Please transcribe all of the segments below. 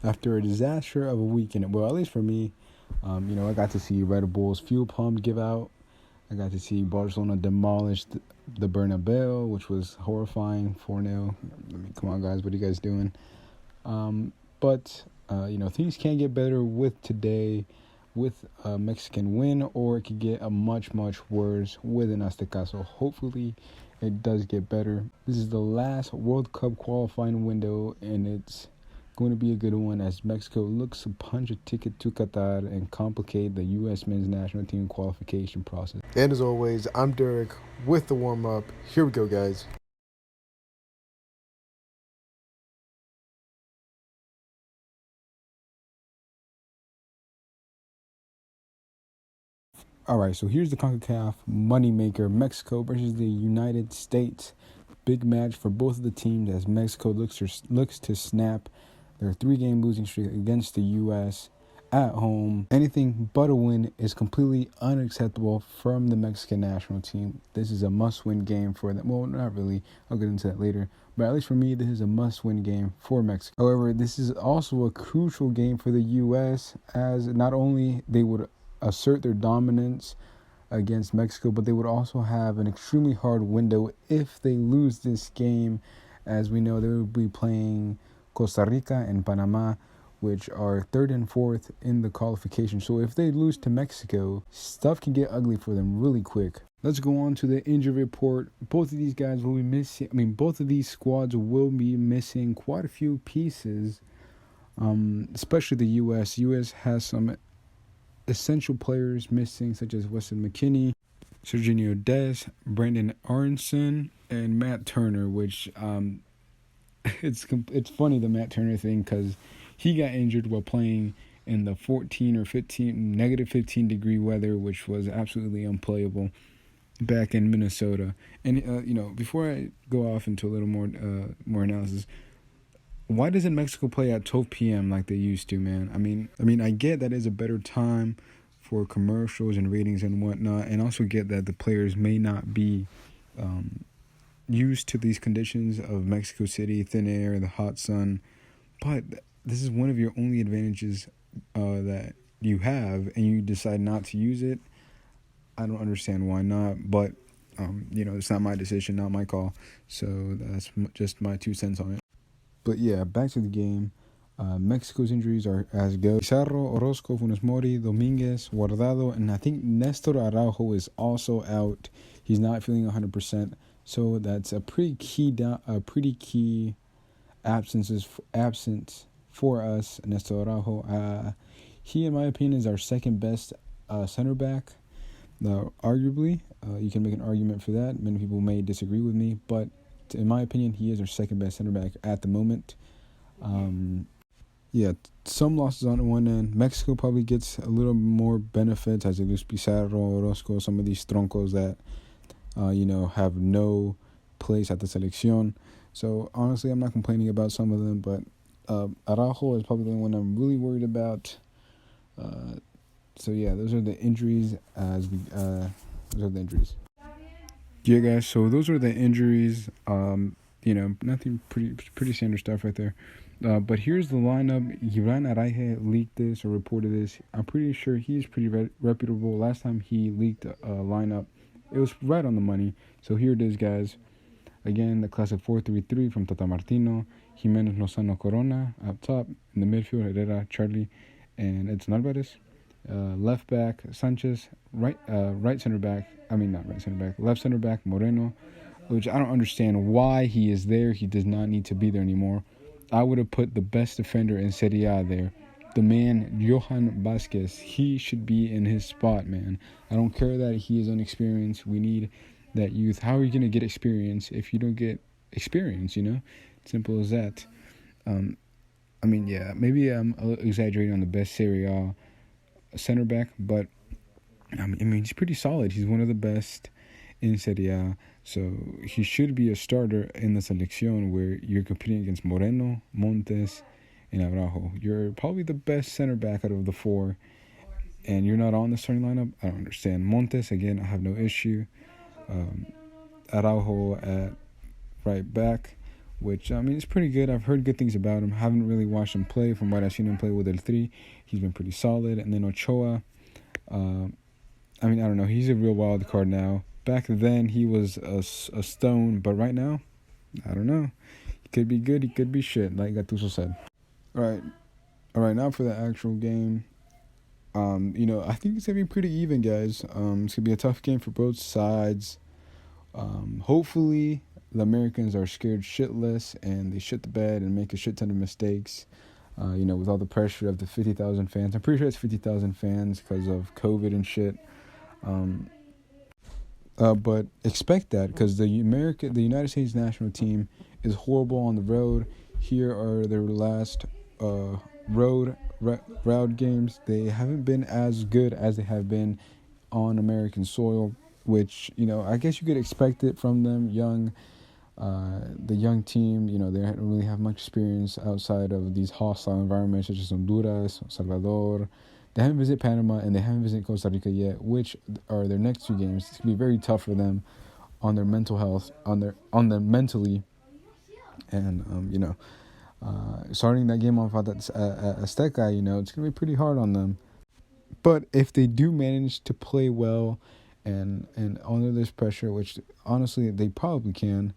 after a disaster of a weekend. Well, at least for me, I got to see Red Bull's fuel pump give out. I got to see Barcelona demolish the Bernabeu, which was horrifying, 4-0. I mean, come on, guys, what are you guys doing? But things can get better with today, with a Mexican win, or it could get a much, much worse with an Aztecazo. Hopefully, it does get better. This is the last World Cup qualifying window, and it's going to be a good one as Mexico looks to punch a ticket to Qatar and complicate the U.S. men's national team qualification process. And as always, I'm Derek with the warm-up. Here we go, guys. All right, so here's the CONCACAF moneymaker, Mexico versus the United States. Big match for both of the teams as Mexico looks to snap their 3-game losing streak against the U.S. at home. Anything but a win is completely unacceptable from the Mexican national team. This is a must-win game for them. Well, not really. I'll get into that later. But at least for me, this is a must-win game for Mexico. However, this is also a crucial game for the U.S. as not only they would assert their dominance against Mexico, but they would also have an extremely hard window if they lose this game. As we know, they will be playing Costa Rica and Panama, which are 3rd and 4th in the qualification. So if they lose to Mexico, stuff can get ugly for them really quick. Let's go on to the injury report. Both of these guys will be missing. Both of these squads will be missing quite a few pieces, especially the U.S. U.S. has some essential players missing, such as Weston McKennie, Serginho Dest, Brandon Aronson, and Matt Turner, which it's funny, the Matt Turner thing, because he got injured while playing in the negative 15 degree weather, which was absolutely unplayable back in Minnesota. And before I go off into a little more analysis, why doesn't Mexico play at 12 p.m. like they used to, man? I mean, I get that is a better time for commercials and ratings and whatnot, and also get that the players may not be used to these conditions of Mexico City, thin air, the hot sun. But this is one of your only advantages that you have, and you decide not to use it. I don't understand why not, but it's not my decision, not my call. So that's just my 2 cents on it. But yeah, back to the game. Mexico's injuries are as go. Pizarro, Orozco, Funes Mori, Dominguez, Guardado, and I think Nestor Araujo is also out. He's not feeling 100%. So that's a pretty key absence for us. Nestor Araujo. He, in my opinion, is our second best center back. Now, arguably, you can make an argument for that. Many people may disagree with me, but in my opinion, he is our second best center back at the moment. Some losses on one end. Mexico probably gets a little more benefits as they lose Pizarro, Orozco, some of these troncos that, have no place at the selección. So, honestly, I'm not complaining about some of them, but Araujo is probably the one I'm really worried about. Those are the injuries. Yeah, guys, so those are the injuries. Nothing, pretty standard stuff right there. But here's the lineup. Gibran Araige leaked this or reported this. I'm pretty sure he's pretty reputable. Last time he leaked a lineup, it was right on the money. So here it is, guys. Again, the classic 4-3-3 from Tata Martino. Jimenez, Lozano, Corona up top. In the midfield, Herrera, Charlie, and Edson Alvarez. Left back, Sanchez. Left center back, Moreno, which I don't understand why he is there. He does not need to be there anymore. I would have put the best defender in Serie A there. The man, Johan Vazquez, he should be in his spot, man. I don't care that he is unexperienced. We need that youth. How are you going to get experience if you don't get experience, Simple as that. Maybe I'm exaggerating on the best Serie A center back, but he's pretty solid. He's one of the best in Serie A, so he should be a starter in the selección where you're competing against Moreno, Montes, and Araujo. You're probably the best center back out of the 4, and you're not on the starting lineup. I don't understand. Montes, again, I have no issue. Araujo at right back which, I mean, it's pretty good. I've heard good things about him. Haven't really watched him play. From what I've seen him play with El Tri, he's been pretty solid. And then Ochoa, I mean, I don't know. He's a real wild card now. Back then, he was a stone, but right now, I don't know. He could be good. He could be shit, like Gattuso said. All right. Now for the actual game. I think it's gonna be pretty even, guys. It's gonna be a tough game for both sides. Hopefully, the Americans are scared shitless and they shit the bed and make a shit ton of mistakes. With all the pressure of the 50,000 fans. I'm pretty sure it's 50,000 fans because of COVID and shit. But expect that because the United States national team is horrible on the road. Here are their last road games. They haven't been as good as they have been on American soil, which I guess you could expect it from them. The young team, they don't really have much experience outside of these hostile environments such as Honduras, Salvador. They haven't visited Panama and they haven't visited Costa Rica yet, which are their next two games. It's gonna be very tough for them on their mental health, on them mentally, and starting that game off at Azteca, it's gonna be pretty hard on them. But if they do manage to play well and under this pressure, which honestly they probably can,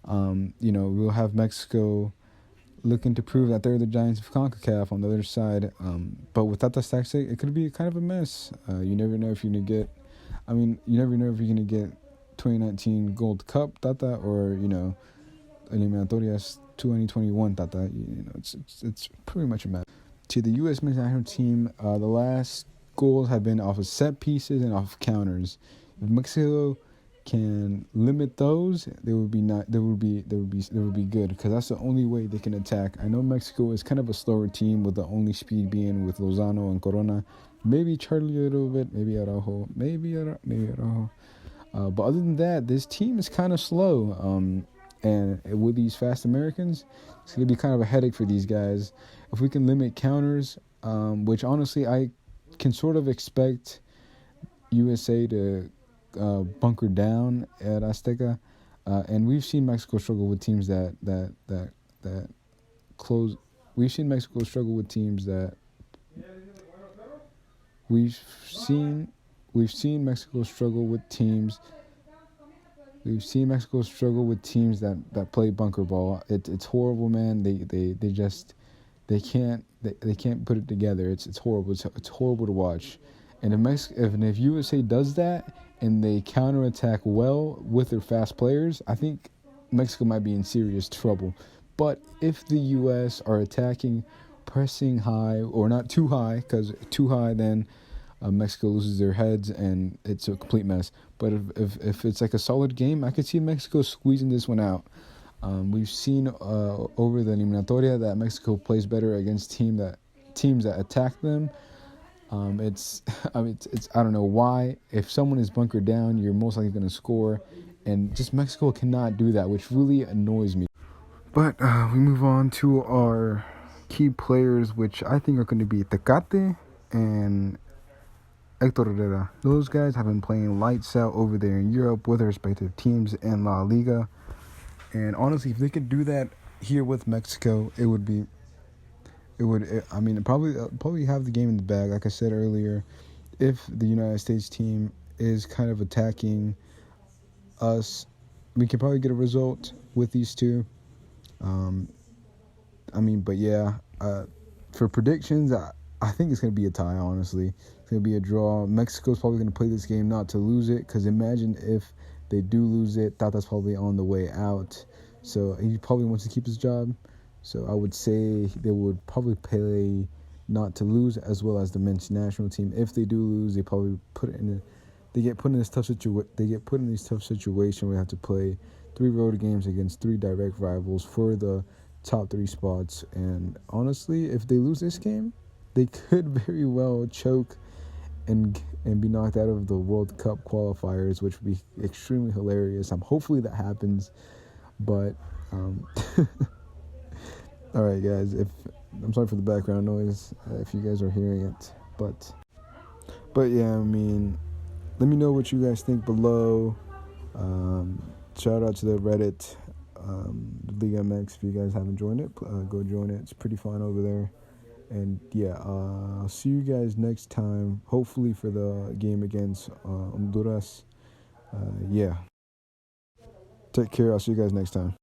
we'll have Mexico looking to prove that they're the Giants of CONCACAF on the other side. But without the tactic, it could be kind of a mess. You never know if you're going to get... you never know if you're going to get 2019 Gold Cup, or, Eliminatorias 2021, it's pretty much a mess. To the U.S. men's national team, the last goals have been off of set pieces and off of counters. If Mexico can limit those, they would be good because that's the only way they can attack. I know Mexico is kind of a slower team with the only speed being with Lozano and Corona, maybe Charlie a little bit, maybe Araujo. But other than that, this team is kind of slow. And with these fast Americans, it's gonna be kind of a headache for these guys. If we can limit counters, which honestly I can sort of expect USA to bunker down at Azteca, and we've seen Mexico struggle with teams that close. We've seen Mexico struggle with teams that we've seen Mexico struggle with teams. We've seen Mexico struggle with teams that play bunker ball. It's horrible, man. They can't put it together. It's horrible. It's horrible to watch. And if USA does that and they counterattack well with their fast players, I think Mexico might be in serious trouble. But if the U.S. are attacking, pressing high, or not too high, because too high then Mexico loses their heads and it's a complete mess. But if it's like a solid game, I could see Mexico squeezing this one out. We've seen over the eliminatoria that Mexico plays better against teams that attack them. It's I don't know why. If someone is bunkered down, you're most likely going to score, and just Mexico cannot do that, which really annoys me. But we move on to our key players, which I think are going to be Tecate and Hector Herrera. Those guys have been playing lights out over there in Europe with their respective teams in La Liga, and honestly, if they could do that here with Mexico, probably have the game in the bag. Like I said earlier, if the United States team is kind of attacking us, we can probably get a result with these two. For predictions, I think it's going to be a tie, honestly. It's going to be a draw. Mexico's probably going to play this game not to lose it, because imagine if they do lose it, Tata's probably on the way out. So he probably wants to keep his job. So I would say they would probably play not to lose, as well as the men's national team. If they do lose, they probably get put in this tough situation where they have to play 3 road games against 3 direct rivals for the top 3 spots. And honestly, if they lose this game, they could very well choke and be knocked out of the World Cup qualifiers, which would be extremely hilarious. Hopefully that happens, but all right, guys. I'm sorry for the background noise if you guys are hearing it, but yeah, let me know what you guys think below. Shout out to the Reddit Liga MX. If you guys haven't joined it, go join it. It's pretty fun over there. And yeah, I'll see you guys next time. Hopefully for the game against Honduras. Yeah. Take care. I'll see you guys next time.